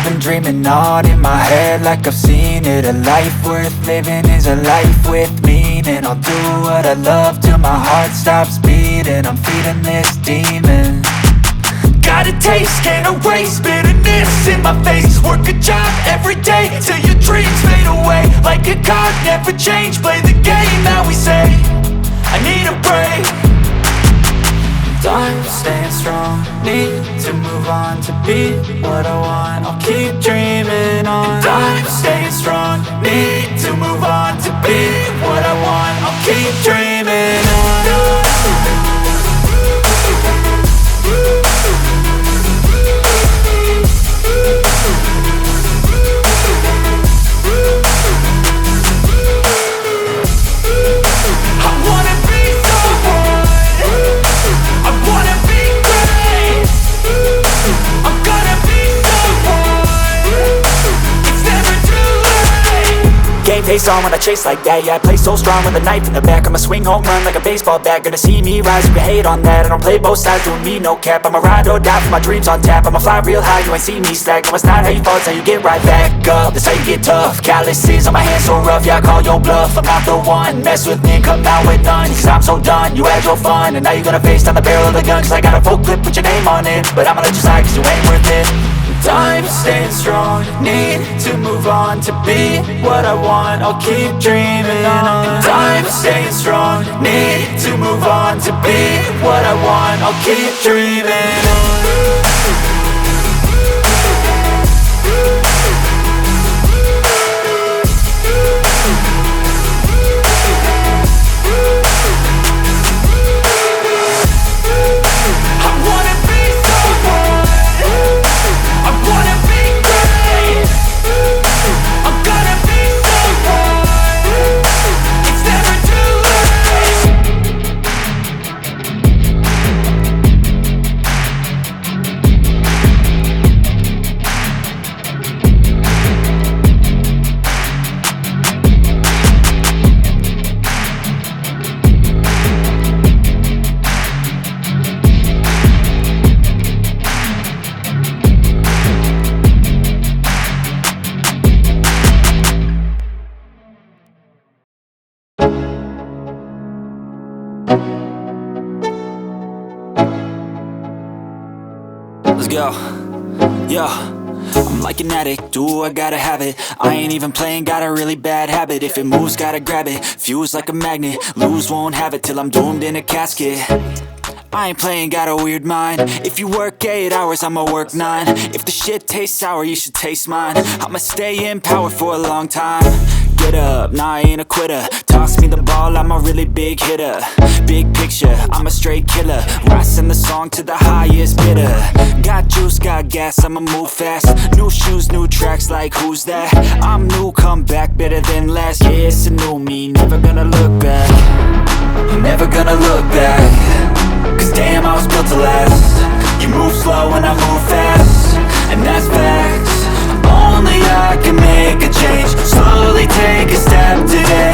I've been dreaming on in my head like I've seen it. A life worth living is a life with meaning. I'll do what I love till my heart stops beating. I'm feeding this demon. Got a taste, can't erase bitterness in my face. Work a job every day till your dreams fade away. Like a card, never change, play the game that we say. I need a break. I'm staying strong, need to move on to be what I want. I'll keep dreaming on. I'm staying strong, need to move on to be what I want. I'll keep dreaming on. Face on when I chase like that. Yeah, I play so strong with a knife in the back. I'ma swing home run like a baseball bat. Gonna see me rise, you can hate on that. I don't play both sides, doing me no cap. I'ma ride or die for my dreams on tap. I'ma fly real high, you ain't see me slack. No, it's not how you fall, it's how you get right back up. That's how you get tough. Calluses on my hands so rough, yeah, I call your bluff. I'm not the one, mess with me and come out with none. Cause I'm so done, you had your fun. And now you're gonna face down the barrel of the gun. Cause I got a full clip, put your name on it. But I'ma let you slide cause you ain't worth it. I'm staying strong, need to move on to be what I want. I'll keep dreaming on. I'm staying strong, need to move on to be what I want. I'll keep dreaming on. Let's go. Yo, I'm like an addict, do I gotta have it. I ain't even playing, got a really bad habit. If it moves, gotta grab it, fuse like a magnet. Lose, won't have it till I'm doomed in a casket. I ain't playing, got a weird mind. If you work 8 hours, I'ma work 9. If the shit tastes sour, you should taste mine. I'ma stay in power for a long time. Get up, nah, I ain't a quitter. Toss me the ball, I'm a really big hitter. Big picture, I'm a straight killer. Rising the song to the highest bidder. Got juice, got gas, I'ma move fast. New shoes, new tracks, like who's that? I'm new, come back, better than last. Yeah, it's a new me, never gonna look back. I'm never gonna look back. Cause damn, I was built to last. You move slow and I move fast, and that's facts. Only I can make a change. Slowly take a step today.